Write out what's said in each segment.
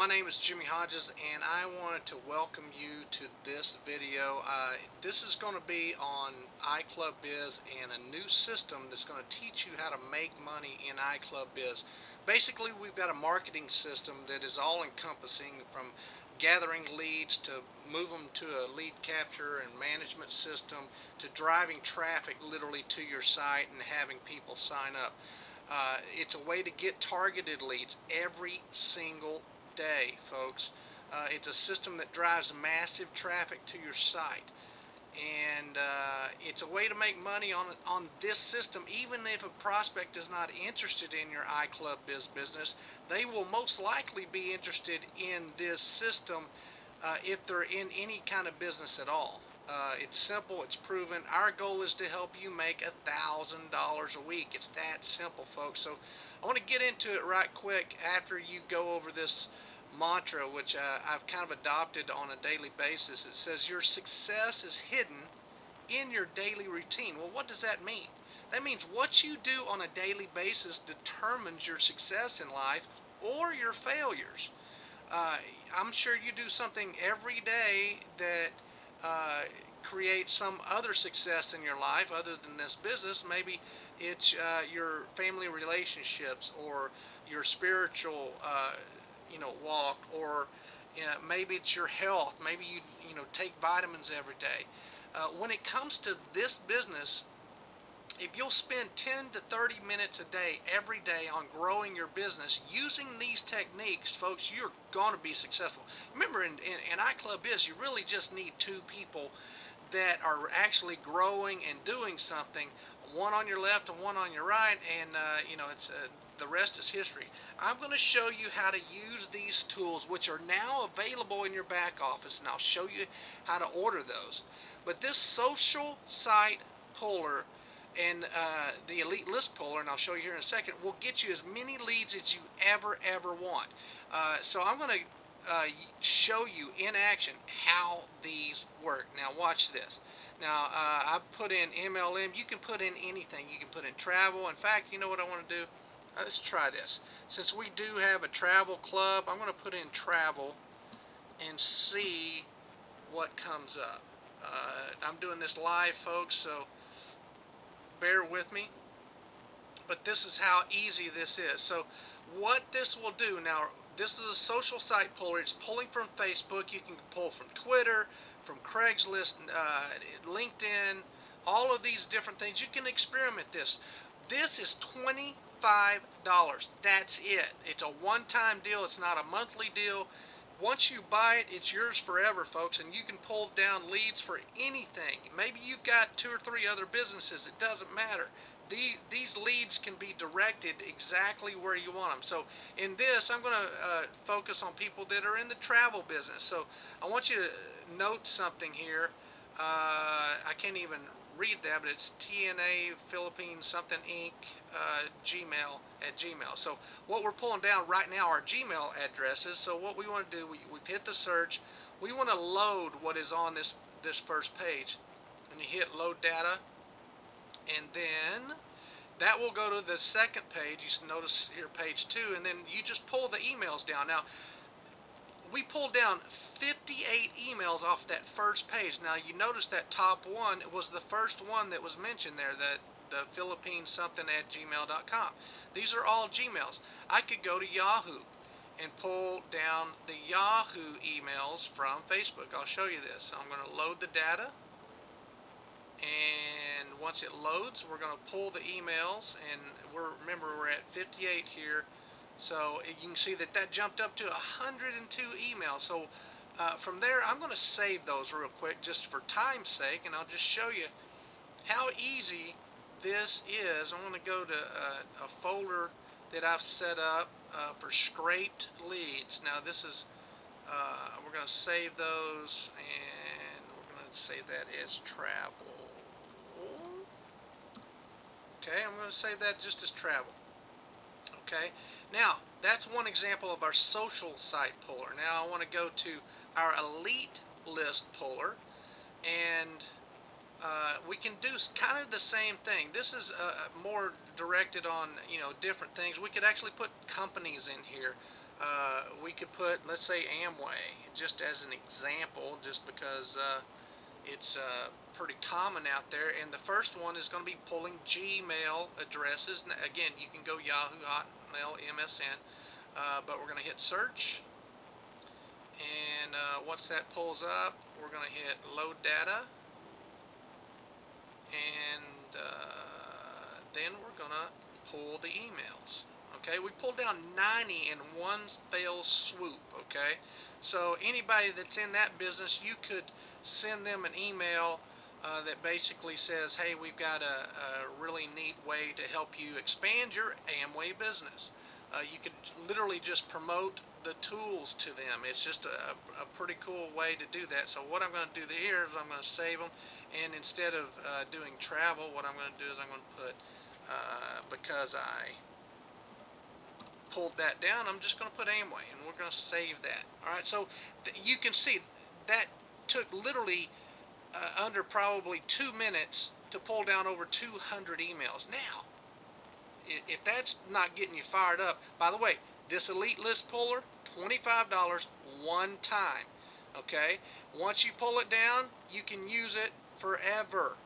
My name is Jimmy Hodges, and I wanted to welcome you to this video. This is going to be on iClub Biz and a new system that's going to teach you how to make money in iClub Biz. Basically, we've got a marketing system that is all encompassing, from gathering leads to move them to a lead capture and management system to driving traffic literally to your site and having people sign up. It's a way to get targeted leads every single day, folks. It's a system that drives massive traffic to your site, and it's a way to make money on this system. Even if a prospect is not interested in your iClub Biz business, they will most likely be interested in this system if they're in any kind of business at all. It's simple, it's proven. Our goal is to help you make $1,000 a week. It's that simple, folks. So I want to get into it right quick after you go over this mantra, which I've kind of adopted on a daily basis. It says your success is hidden in your daily routine. Well, what does that mean? That means what you do on a daily basis determines your success in life or your failures. I'm sure you do something every day that creates some other success in your life other than this business. Maybe it's your family relationships, or your spiritual walk, or maybe it's your health. Maybe you take vitamins every day. When it comes to this business, if you'll spend 10 to 30 minutes a day every day on growing your business using these techniques, folks, you're going to be successful. Remember, in iClub Biz, you really just need two people that are actually growing and doing something, one on your left and one on your right, and it's the rest is history. I'm going to show you how to use these tools, which are now available in your back office, and I'll show you how to order those. But this social site puller and the elite list puller, and I'll show you here in a second, will get you as many leads as you ever want. So I'm going to show you in action how these work. Now watch this. Now I've put in MLM. You can put in anything. You can put in travel. In fact, you know what I want to do? Let's try this. Since we do have a travel club, I'm going to put in travel and see what comes up. I'm doing this live, folks, so bear with me. But this is how easy this is. So what this will do now, this is a social site puller. It's pulling from Facebook. You can pull from Twitter, from Craigslist, LinkedIn, all of these different things. You can experiment this. This is $25. That's it. It's a one-time deal. It's not a monthly deal. Once you buy it, it's yours forever, folks, and you can pull down leads for anything. Maybe you've got 2 or 3 other businesses. It doesn't matter. These leads can be directed exactly where you want them. So in this, I'm going to focus on people that are in the travel business. So I want you to note something here. I can't even read that, but it's TNA Philippines something Inc. Gmail at Gmail. So what we're pulling down right now are Gmail addresses. So what we want to do, we've hit the search. We want to load what is on this first page, and you hit load data, and then that will go to the second page. You notice here page 2, and then you just pull the emails down. Now we pulled down 58 emails off that first page. Now you notice that top one was the first one that was mentioned there, the Philippines something at gmail.com. These are all Gmails. I could go to Yahoo and pull down the Yahoo emails from Facebook. I'll show you this. So I'm going to load the data, and once it loads, we're going to pull the emails, and remember we're at 58 here. So you can see that jumped up to 102 emails. So from there, I'm going to save those real quick just for time's sake, and I'll just show you how easy this is. I'm going to go to a folder that I've set up for scraped leads. Now this is, we're going to save those, and we're going to save that as travel. Okay, I'm going to save that just as travel. Okay, now that's one example of our social site puller. Now I want to go to our elite list puller, and we can do kind of the same thing. This is more directed on different things. We could actually put companies in here. We could put, let's say, Amway, just as an example, just because it's pretty common out there. And the first one is going to be pulling Gmail addresses. Now, again, you can go Yahoo, Hotmail, MSN, but we're going to hit search. And once that pulls up, we're going to hit load data. And then we're going to pull the emails. Okay, we pulled down 90 in one fell swoop. Okay, so anybody that's in that business, you could send them an email that basically says, hey, we've got a really neat way to help you expand your Amway business. You could literally just promote the tools to them. It's just a pretty cool way to do that. So what I'm going to do here is I'm going to save them, and instead of doing travel, what I'm going to do is I'm going to put, because I pulled that down, I'm just going to put Amway, and we're going to save that. Alright, so you can see that took literally under probably 2 minutes to pull down over 200 emails. Now, if that's not getting you fired up, by the way, this Elite List Puller, $25 one time. Okay, once you pull it down, you can use it forever.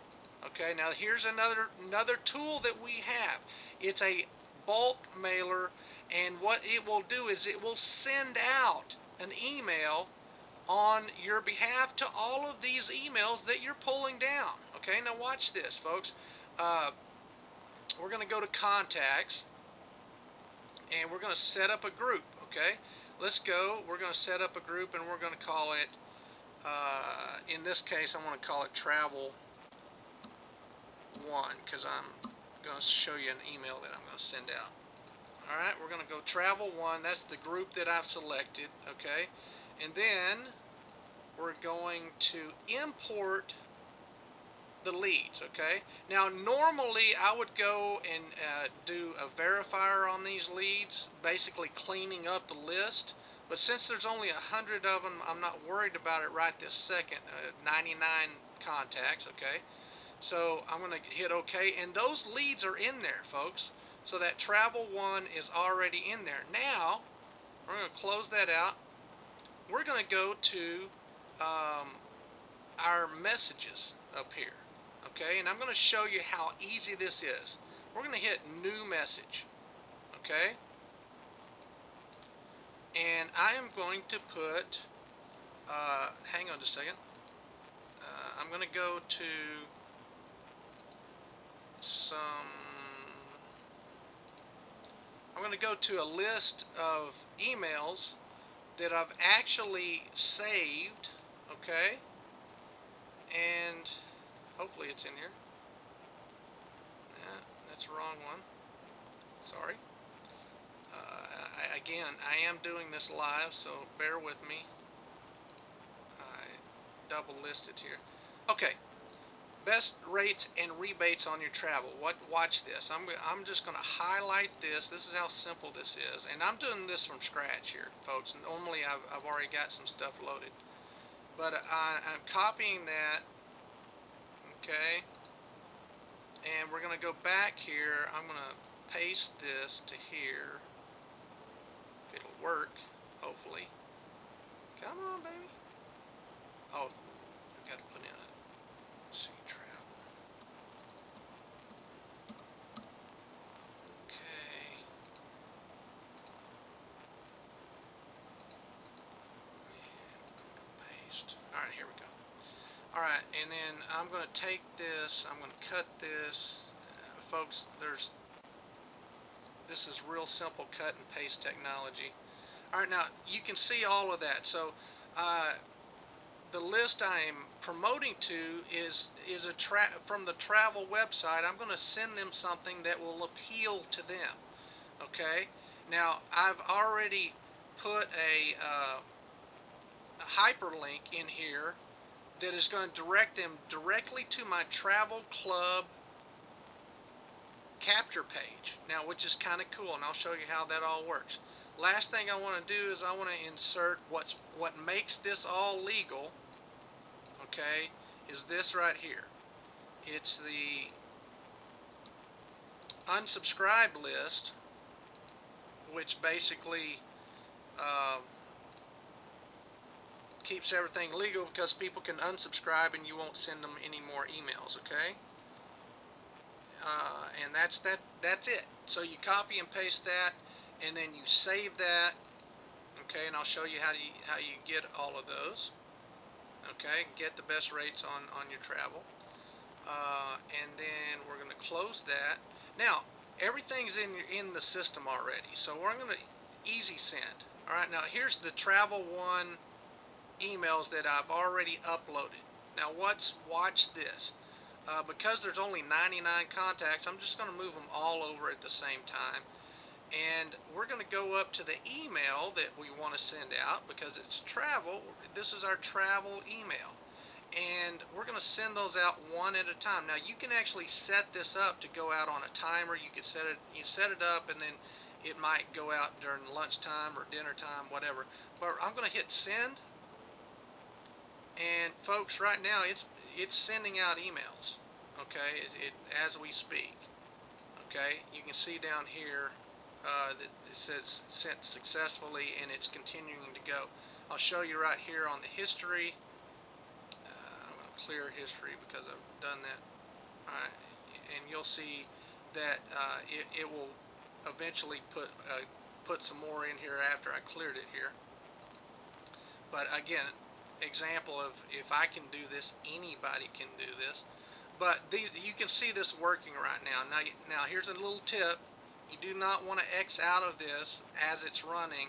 Okay, now here's another tool that we have. It's a bulk mailer, and what it will do is it will send out an email on your behalf to all of these emails that you're pulling down. Okay, now watch this, folks. We're going to go to contacts, and we're going to set up a group. Okay, let's go. We're going to set up a group, and we're going to call it, in this case, I'm going to call it Travel 1, because I'm going to show you an email that I'm going to send out. Alright, we're going to go Travel 1. That's the group that I've selected. Okay, and then we're going to import the leads. Okay, now normally I would go and do a verifier on these leads, basically cleaning up the list, but since there's only 100 of them, I'm not worried about it right this second. 99 contacts. Okay, so I'm going to hit OK, and those leads are in there, folks. So that Travel 1 is already in there. Now we're going to close that out. We're going to go to our messages up here. Okay, and I'm going to show you how easy this is. We're going to hit new message. Okay, and I am going to put, hang on just a second, I'm going to go to I'm going to go to a list of emails that I've actually saved. Okay, and hopefully it's in here. Yeah, that's the wrong one. Sorry. Again, I am doing this live, so bear with me. I double listed here. Okay. Best rates and rebates on your travel. Watch this. I'm just going to highlight this. This is how simple this is, and I'm doing this from scratch here, folks. Normally I've already got some stuff loaded, but I'm copying that. Okay, and we're going to go back here. I'm going to paste this to here. If it'll work, hopefully. Come on, baby. Oh, I've got to put in it. See, travel. Okay. And paste. Alright, here we go. Alright, and then I'm going to take this, I'm going to cut this. Folks, this is real simple cut and paste technology. Alright, now you can see all of that. So the list I'm promoting to is from the travel website. I'm going to send them something that will appeal to them. Okay, now I've already put a hyperlink in here that is going to direct them directly to my travel club capture page, now, which is kind of cool, and I'll show you how that all works. Last thing I want to do is I want to insert what makes this all legal. Okay, is this right here. It's the unsubscribe list, which basically Uh, keeps everything legal because people can unsubscribe and you won't send them any more emails. Okay, and that's it. So you copy and paste that, and then you save that. Okay, and I'll show you how you get all of those. Okay, get the best rates on your travel. And then we're going to close that. Now everything's in the system already, so we're going to easy send. All right, now here's the Travel One emails that I've already uploaded. Now watch this. Because there's only 99 contacts, I'm just going to move them all over at the same time. And we're going to go up to the email that we want to send out because it's travel. This is our travel email. And we're going to send those out one at a time. Now you can actually set this up to go out on a timer. You set it up, and then it might go out during lunchtime or dinner time, whatever. But I'm going to hit send. And folks, right now it's sending out emails. Okay, as we speak. Okay, you can see down here that it says sent successfully, and it's continuing to go. I'll show you right here on the history. I'm going to clear history because I've done that. All right, and you'll see that it will eventually put some more in here after I cleared it here. But again, example of if I can do this, anybody can do this. But you can see this working right now. Now here's a little tip. You do not want to X out of this as it's running.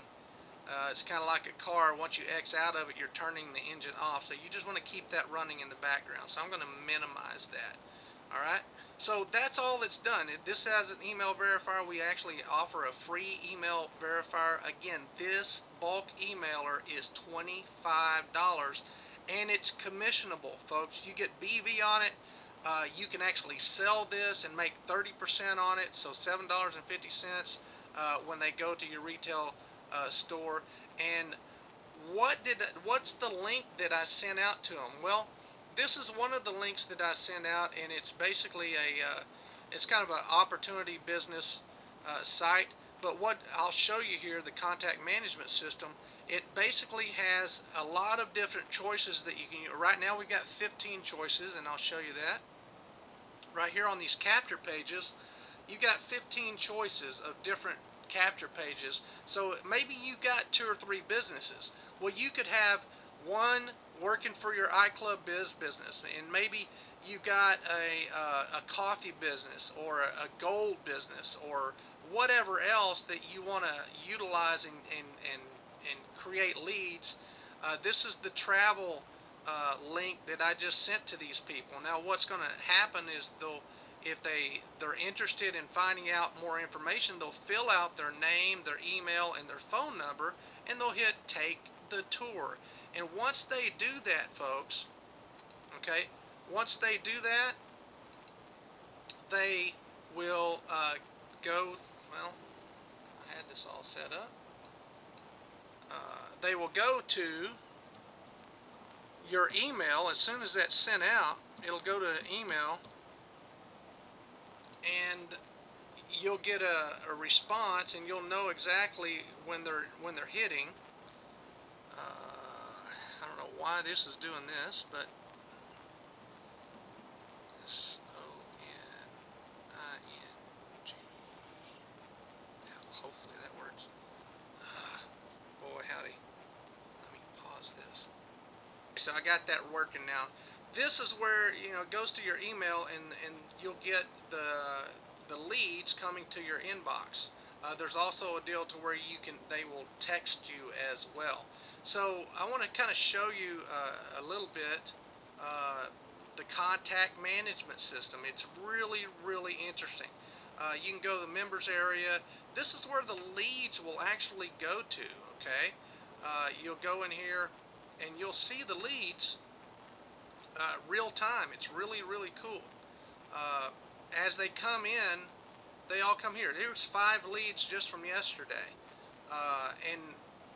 It's kind of like a car. Once you X out of it, you're turning the engine off. So you just want to keep that running in the background. So I'm going to minimize that. All right. So that's all it's done. This has an email verifier. We actually offer a free email verifier. Again, this bulk emailer is $25, and it's commissionable, folks. You get BV on it. You can actually sell this and make 30% on it, so $7.50 when they go to your retail store. And what's the link that I sent out to them? Well, this is one of the links that I sent out, and it's basically it's kind of an opportunity business site. But what I'll show you here, the contact management system, it basically has a lot of different choices that you can use. Right now we've got 15 choices, and I'll show you that. Right here on these capture pages, you got 15 choices of different capture pages. So maybe you got 2 or 3 businesses. Well, you could have one working for your iClub Biz business, and maybe you got a coffee business or a gold business or whatever else that you want to utilize and create leads. This is the travel link that I just sent to these people. Now what's going to happen is if they're interested in finding out more information, they'll fill out their name, their email, and their phone number, and they'll hit take the tour. And once they do that, folks, okay, once they do that, they will go, well, I had this all set up. They will go to your email. As soon as that's sent out, it'll go to email, and you'll get a response, and you'll know exactly when they're hitting. I don't know why this is doing this, but SONING. Hopefully that works. Boy howdy. Let me pause this. So I got that working now. This is where it goes to your email, and you'll get the leads coming to your inbox. There's also a deal to where they will text you as well. So I want to kind of show you a little bit the contact management system. It's really interesting. You can go to the members area. This is where the leads will actually go to. Okay, you'll go in here and you'll see the leads real time. It's really cool. As they come in, they all come here. There's 5 leads just from yesterday, and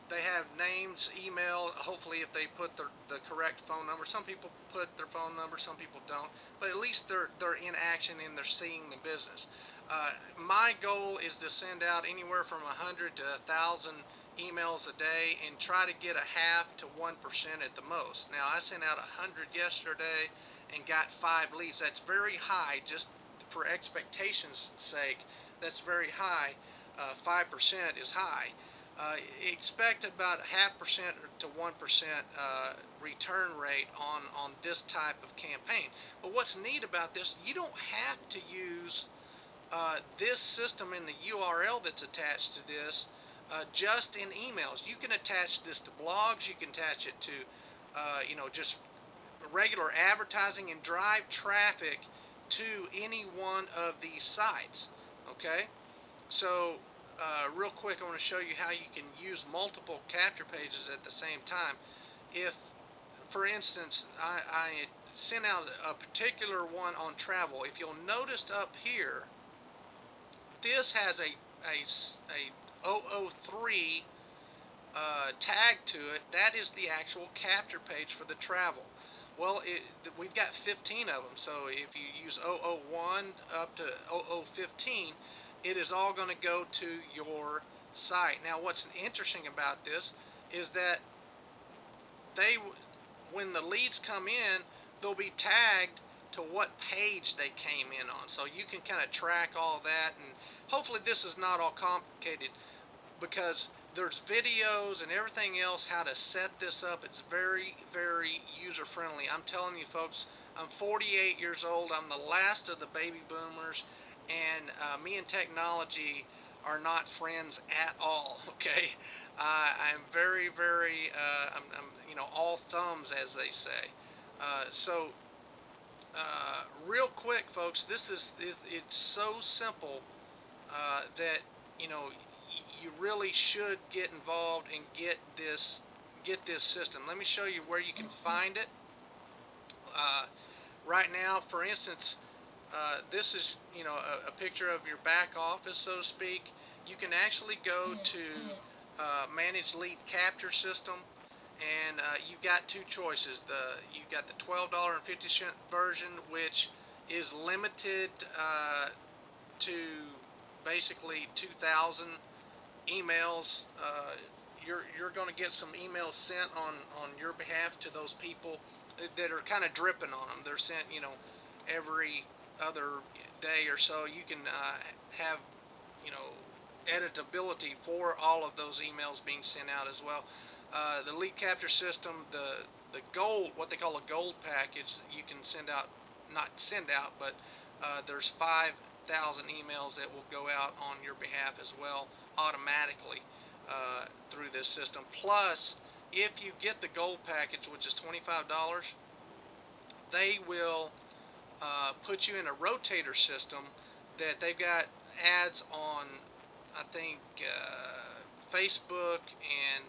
they have names, email. Hopefully, if they put the correct phone number. Some people put their phone number, some people don't. But at least they're in action and they're seeing the business. My goal is to send out anywhere from 100 to 1,000 emails a day and try to get a half to 1% at the most. Now I sent out 100 yesterday and got 5 leads. That's very high, just for expectations sake. That's very high. 5% is high. Expect about a half percent to 1% return rate on this type of campaign. But what's neat about this, you don't have to use this system in the URL that's attached to this just in emails. You can attach this to blogs. You can attach it to just regular advertising and drive traffic to any one of these sites. Okay, so real quick, I want to show you how you can use multiple capture pages at the same time. If, for instance, I sent out a particular one on travel, if you'll notice up here, this has a 003 tag to it. That is the actual capture page for the travel. Well, we've got 15 of them, so if you use 001 up to 0015, it is all going to go to your site. Now, what's interesting about this is that when the leads come in, they'll be tagged to what page they came in on, so you can kind of track all that. And hopefully this is not all complicated, because there's videos and everything else how to set this up. It's very, very user friendly. I'm telling you folks, I'm 48 years old. I'm the last of the baby boomers, and me and technology are not friends at all. Okay, I'm very, very I'm all thumbs, as they say. So real quick folks, it's so simple that you really should get involved and get this system. Let me show you where you can find it. Right now, for instance, this is a picture of your back office, so to speak. You can actually go to manage lead capture system, and you've got two choices. You've got the $12.50 version, which is limited to basically 2,000 emails. You're going to get some emails sent on your behalf to those people that are kind of dripping on them. They're sent every other day or so. You can have editability for all of those emails being sent out as well. The lead capture system, the gold, what they call a gold package, you can but there's 5,000 emails that will go out on your behalf as well automatically through this system. Plus, if you get the gold package, which is $25, they will put you in a rotator system that they've got ads on, I think, Facebook and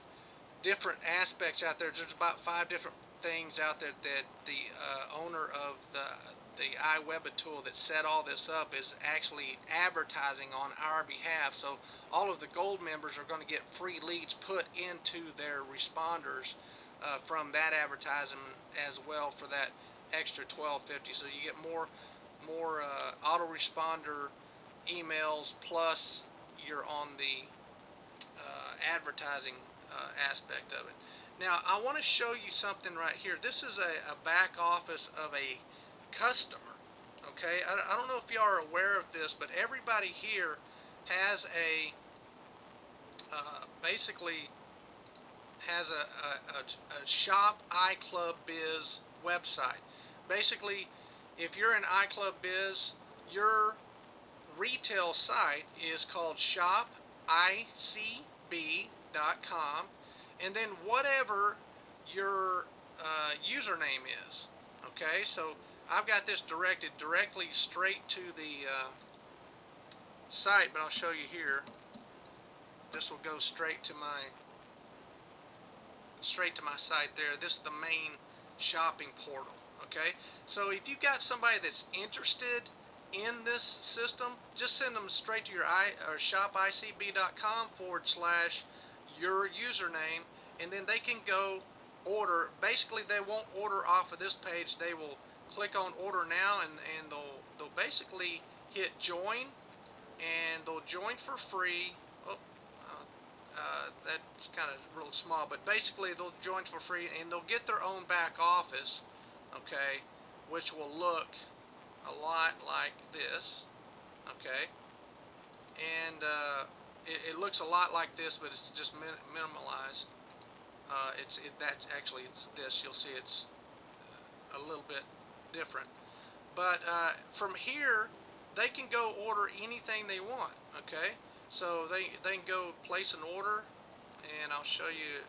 different aspects out there. There's about 5 different things out there that the owner of the iWeb tool that set all this up is actually advertising on our behalf. So all of the gold members are going to get free leads put into their responders from that advertisement as well for that extra $12.50. So you get more autoresponder emails, plus you're on the advertising aspect of it. Now I want to show you something right here. This is a back office of a customer. Okay, I don't know if you are aware of this, but everybody here has basically has a shop iClub Biz website. Basically, if you're in iClub Biz, your retail site is called shopicb.com, and then whatever your username is. Okay, so I've got this directed directly straight to the site, but I'll show you here. This will go straight to my site there. This is the main shopping portal. Okay, so if you've got somebody that's interested in this system, just send them straight to your shopicb.com/your username, and then they can go order. Basically, they won't order off of this page. They will click on order now, and they'll basically hit join, and they'll join for free. Oh, That's kind of real small, but basically they'll join for free, and they'll get their own back office, okay, which will look a lot like this, okay, and it looks a lot like this, but it's just minimalized. That's actually it's this. You'll see it's a little bit different. But from here, they can go order anything they want. Okay, so they can go place an order, and I'll show you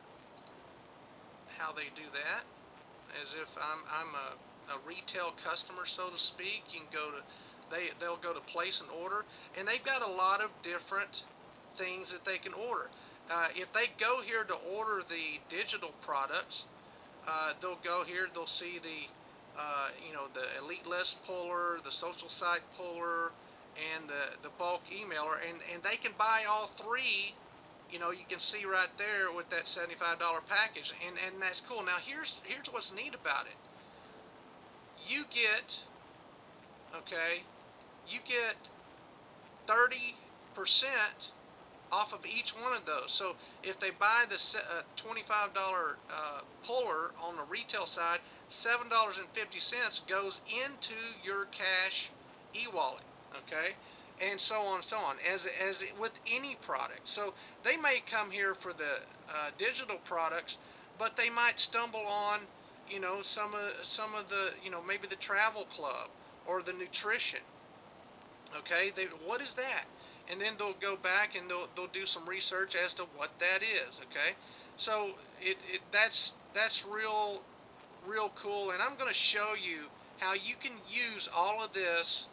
how they do that. As if I'm a retail customer, so to speak. You can go to they'll go to place an order, and they've got a lot of different things that they can order. If they go here to order the digital products, they'll go here. They'll see the the Elite List puller, the social site puller, and the bulk emailer, and they can buy all three. You can see right there with that $75 package, and that's cool. Now here's what's neat about it. You get, okay, you get 30% off of each one of those. So if they buy the $25 puller on the retail side, $7.50 goes into your cash e-wallet, okay, and so on and so on, as with any product. So they may come here for the digital products, but they might stumble on some of the maybe the travel club or the nutrition. Okay, what is that? And then they'll go back and they'll do some research as to what that is. Okay, so that's real cool, and I'm going to show you how you can use all of this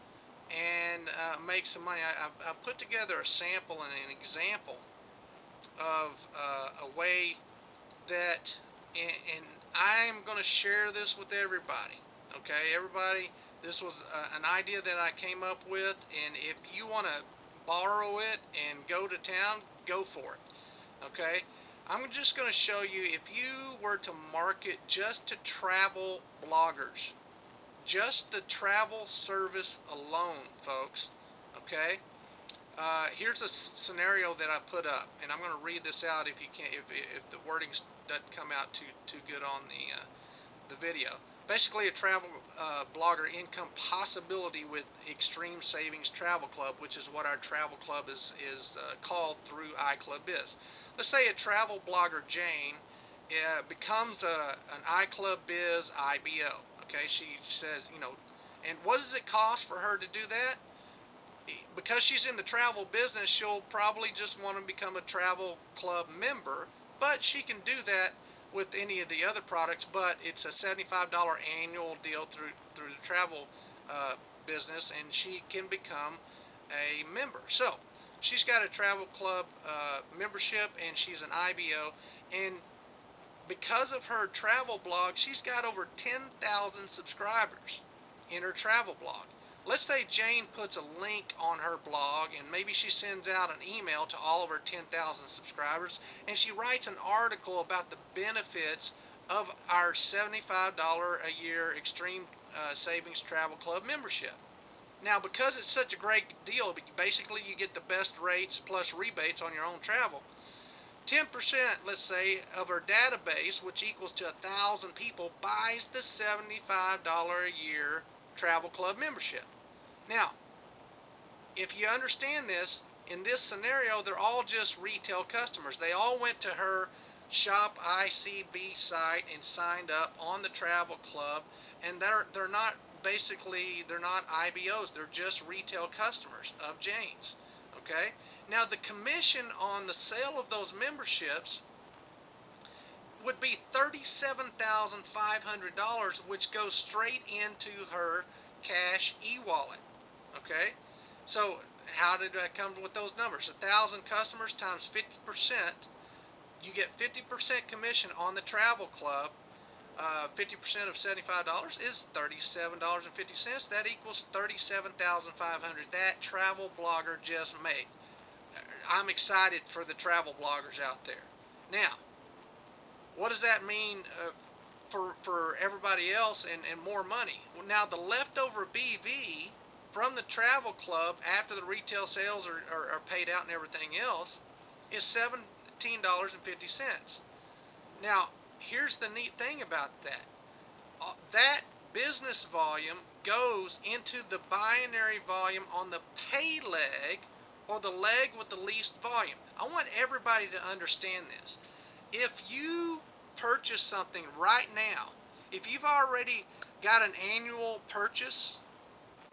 and make some money. I put together a sample and an example of a way that, and I'm going to share this with everybody. Okay, everybody, this was an idea that I came up with, and if you want to borrow it and go to town, go for it. Okay, I'm just going to show you, if you were to market just to travel bloggers, just the travel service alone, folks. Okay, here's a scenario that I put up, and I'm going to read this out if you can't, if the wording doesn't come out too good on the video. Basically, a travel blogger income possibility with Extreme Savings Travel Club, which is what our travel club is called through iClub Biz. Let's say a travel blogger, Jane, becomes an iClub Biz IBO. Okay, she says, and what does it cost for her to do that? Because she's in the travel business, she'll probably just want to become a travel club member, but she can do that with any of the other products. But it's a $75 annual deal through the travel business, and she can become a member. So she's got a travel club membership, and she's an IBO, and because of her travel blog, she's got over 10,000 subscribers in her travel blog. Let's say Jane puts a link on her blog, and maybe she sends out an email to all of her 10,000 subscribers, and she writes an article about the benefits of our $75 a year Extreme Savings Travel Club membership. Now, because it's such a great deal, basically you get the best rates plus rebates on your own travel. 10%, let's say, of her database, which equals to 1,000 people, buys the $75 a year travel club membership. Now, if you understand this, in this scenario, they're all just retail customers. They all went to her Shop ICB site and signed up on the travel club, and they're not IBOs. They're just retail customers of Jane's. Okay. Now, the commission on the sale of those memberships would be $37,500, which goes straight into her cash e-wallet. Okay, so how did I come with those numbers? 1,000 customers times 50%, you get 50% commission on the travel club. 50% of $75 is $37.50. That equals $37,500. That travel blogger just made. I'm excited for the travel bloggers out there. Now, what does that mean for everybody else and more money? Well, now, the leftover BV from the travel club after the retail sales are paid out and everything else is $17.50. Now, here's the neat thing about that. That business volume goes into the binary volume on the pay leg, or the leg with the least volume. I want everybody to understand this. If you purchase something right now, if you've already got an annual purchase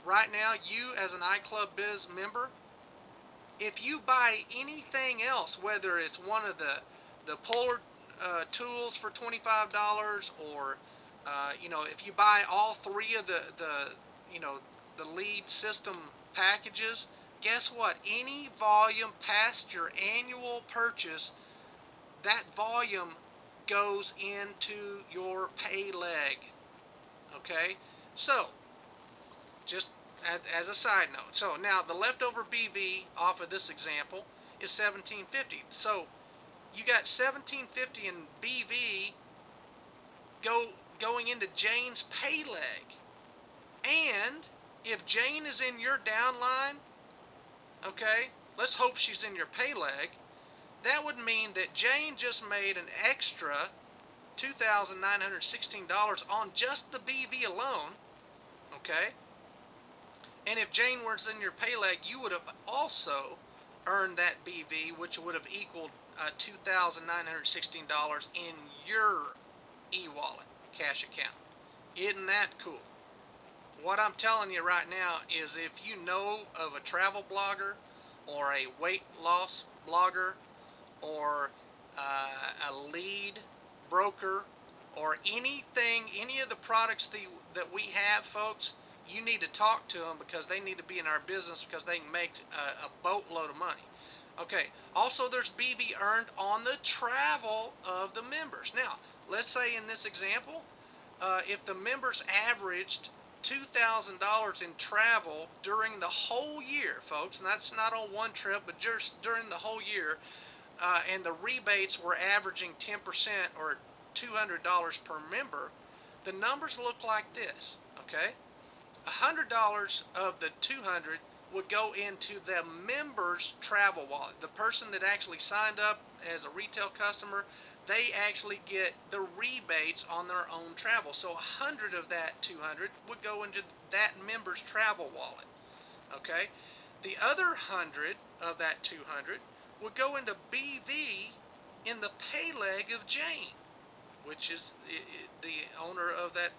right now, you as an iClub Biz member, if you buy anything else, whether it's one of the puller tools for $25, or if you buy all three of the lead system packages, guess what? Any volume past your annual purchase, that volume goes into your pay leg. Okay, so just as a side note, so now the leftover BV off of this example is $17.50. So you got $17.50 in BV going into Jane's pay leg. And if Jane is in your downline, okay, let's hope she's in your pay leg, that would mean that Jane just made an extra $2,916 on just the BV alone, okay? And if Jane was in your pay leg, you would have also earned that BV, which would have equaled $2,916 in your e-wallet cash account. Isn't that cool? What I'm telling you right now is, if you know of a travel blogger or a weight loss blogger or a lead broker or anything, any of the products that we have, folks, you need to talk to them, because they need to be in our business, because they can make a boatload of money. Okay, also there's BV earned on the travel of the members. Now, let's say in this example, if the members averaged $2,000 in travel during the whole year, folks, and that's not on one trip, but just during the whole year, and the rebates were averaging 10% or $200 per member, the numbers look like this, okay? $100 of the 200 would go into the member's travel wallet. The person that actually signed up as a retail customer, they actually get the rebates on their own travel. So 100 of that 200 would go into that member's travel wallet. Okay? The other 100 of that 200 would go into BV in the pay leg of Jane, which is the owner of the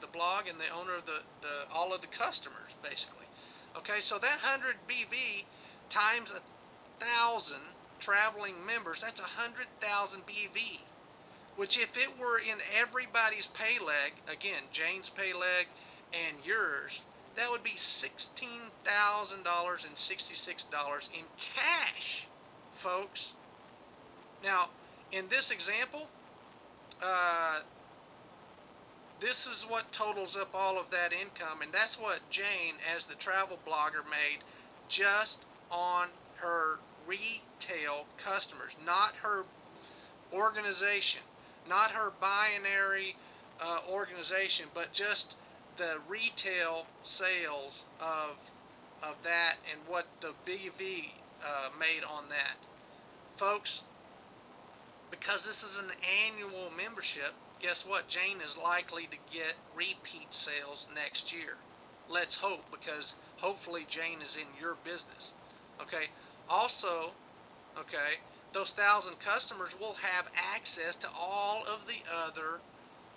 blog and the owner of the all of the customers, basically. Okay, so that 100 BV times 1,000 traveling members, that's 100,000 BV. Which, if it were in everybody's pay leg, again, Jane's pay leg and yours, that would be $16,066 in cash, folks. Now, in this example, this is what totals up all of that income, and that's what Jane, as the travel blogger, made just on her retail customers, not her organization, not her binary organization, but just the retail sales of that, and what the BV made on that. Folks, because this is an annual membership, guess what? Jane is likely to get repeat sales next year. Let's hope, because hopefully Jane is in your business. Okay. Also, okay, those 1,000 customers will have access to all of the other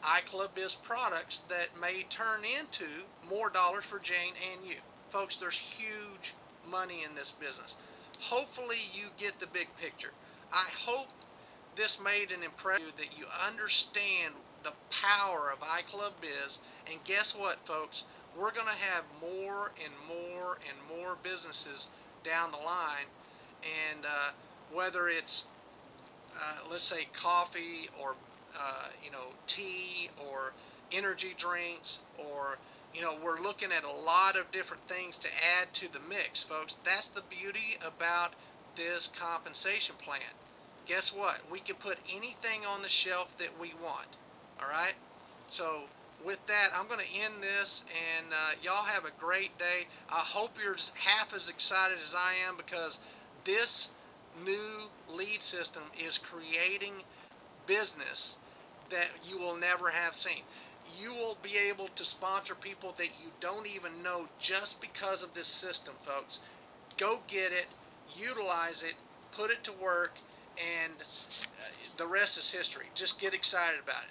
iClub Biz products that may turn into more dollars for Jane and you. Folks, there's huge money in this business. Hopefully you get the big picture. I hope this made an impression that you understand the power of iClub Biz. And guess what, folks? We're going to have more and more and more businesses down the line. And whether it's, let's say, coffee, or tea, or energy drinks, or we're looking at a lot of different things to add to the mix, folks. That's the beauty about this compensation plan. Guess what? We can put anything on the shelf that we want. All right? So with that, I'm going to end this, and y'all have a great day. I hope you're half as excited as I am, because this new lead system is creating business that you will never have seen. You will be able to sponsor people that you don't even know just because of this system, folks. Go get it, utilize it, put it to work, and the rest is history. Just get excited about it.